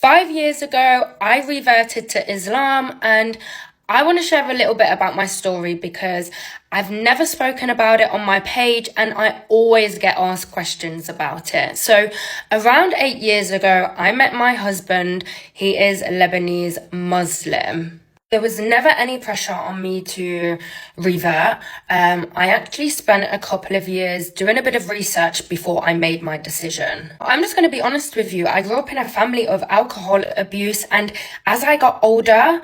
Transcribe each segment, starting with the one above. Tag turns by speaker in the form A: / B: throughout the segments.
A: 5 years ago, I reverted to Islam, and I want to share a little bit about my story because I've never spoken about it on my page and I always get asked questions about it. So around 8 years ago, I met my husband. He is a Lebanese Muslim. There was never any pressure on me to revert. I actually spent a couple of years doing a bit of research before I made my decision. I'm just going to be honest with you. I grew up in a family of alcohol abuse, and as I got older,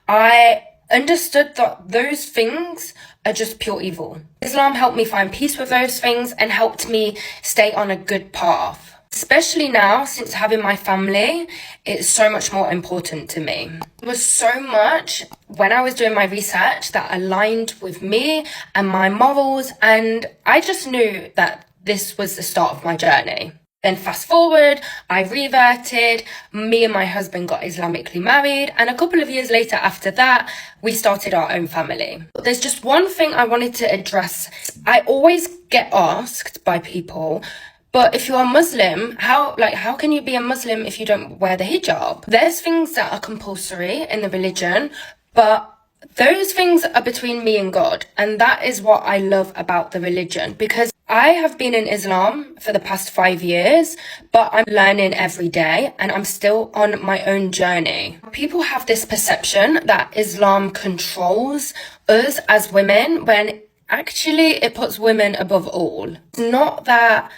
A: I understood that those things are just pure evil. Islam helped me find peace with those things and helped me stay on a good path. Especially now, since having my family, it's so much more important to me. There was so much when I was doing my research that aligned with me and my morals, and I just knew that this was the start of my journey. Then fast forward, I reverted, me and my husband got Islamically married, and a couple of years later after that, we started our own family. There's just one thing I wanted to address. I always get asked by people, but if you're a Muslim, how can you be a Muslim if you don't wear the hijab? There's things that are compulsory in the religion, but those things are between me and God. And that is what I love about the religion, because I have been in Islam for the past 5 years, but I'm learning every day and I'm still on my own journey. People have this perception that Islam controls us as women when actually it puts women above all. It's not that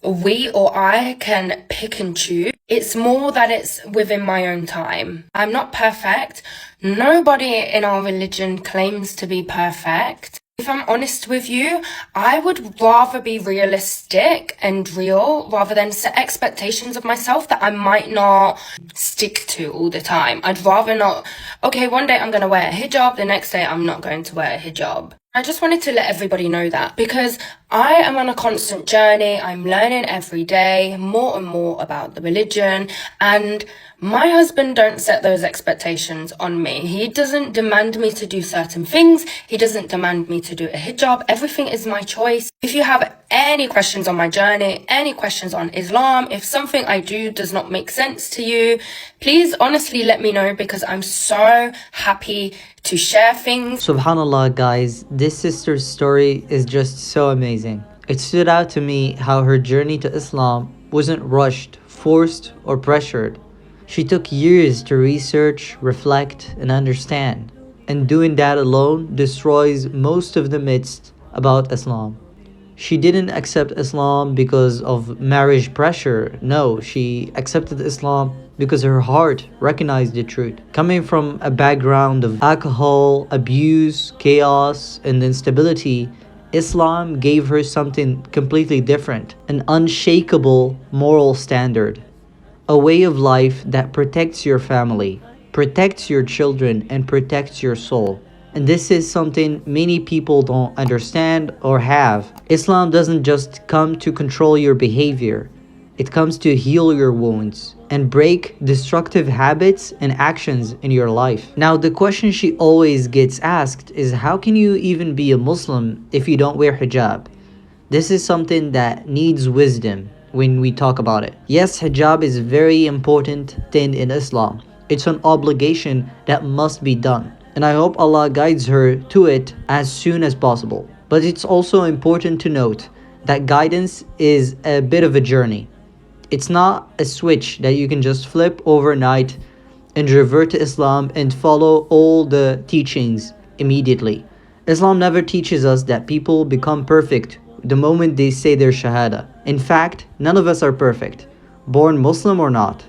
A: we or I can pick and choose. It's more that it's within my own time. I'm not perfect. Nobody in our religion claims to be perfect. If I'm honest with you, I would rather be realistic and real rather than set expectations of myself that I might not stick to all the time. I'd rather not, okay, one day I'm going to wear a hijab, the next day I'm not going to wear a hijab. I just wanted to let everybody know that because I am on a constant journey. I'm learning every day more and more about the religion, and my husband don't set those expectations on me. He doesn't demand me to do certain things. He doesn't demand me to do a hijab. Everything is my choice. If you have any questions on my journey, any questions on Islam, if something I do does not make sense to you, please honestly let me know because I'm so happy to share things.
B: Subhanallah, guys, this sister's story is just so amazing. It stood out to me how her journey to Islam wasn't rushed, forced, or pressured. She took years to research, reflect, and understand. And doing that alone destroys most of the myths about Islam. She didn't accept Islam because of marriage pressure. No, she accepted Islam because her heart recognized the truth. Coming from a background of alcohol, abuse, chaos, and instability, Islam gave her something completely different, an unshakable moral standard, a way of life that protects your family, protects your children, and protects your soul. And this is something many people don't understand or have. Islam doesn't just come to control your behavior. It comes to heal your wounds and break destructive habits and actions in your life. Now, the question she always gets asked is, how can you even be a Muslim if you don't wear hijab? This is something that needs wisdom when we talk about it. Yes, hijab is a very important thing in Islam. It's an obligation that must be done. And I hope Allah guides her to it as soon as possible. But it's also important to note that guidance is a bit of a journey. It's not a switch that you can just flip overnight and revert to Islam and follow all the teachings immediately. Islam never teaches us that people become perfect the moment they say their shahada. In fact, none of us are perfect, born Muslim or not.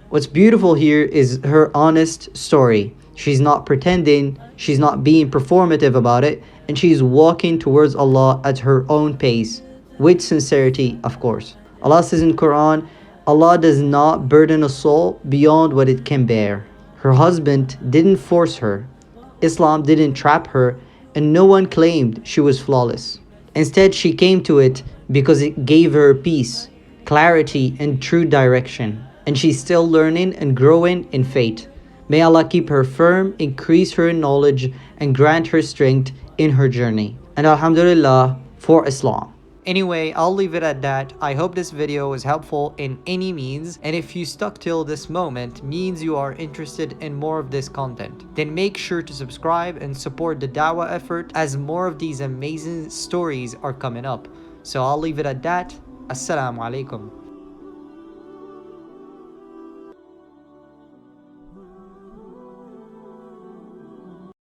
B: What's beautiful here is her honest story. She's not pretending, she's not being performative about it, and she's walking towards Allah at her own pace, with sincerity, of course. Allah says in Quran, Allah does not burden a soul beyond what it can bear. Her husband didn't force her, Islam didn't trap her, and no one claimed she was flawless. Instead, she came to it because it gave her peace, clarity, and true direction. And she's still learning and growing in faith. May Allah keep her firm, increase her knowledge, and grant her strength in her journey. And Alhamdulillah for Islam. Anyway, I'll leave it at that. I hope this video was helpful in any means, and if you stuck till this moment means you are interested in more of this content, then make sure to subscribe and support the dawah effort as more of these amazing stories are coming up. So I'll leave it at that. Assalamu alaikum.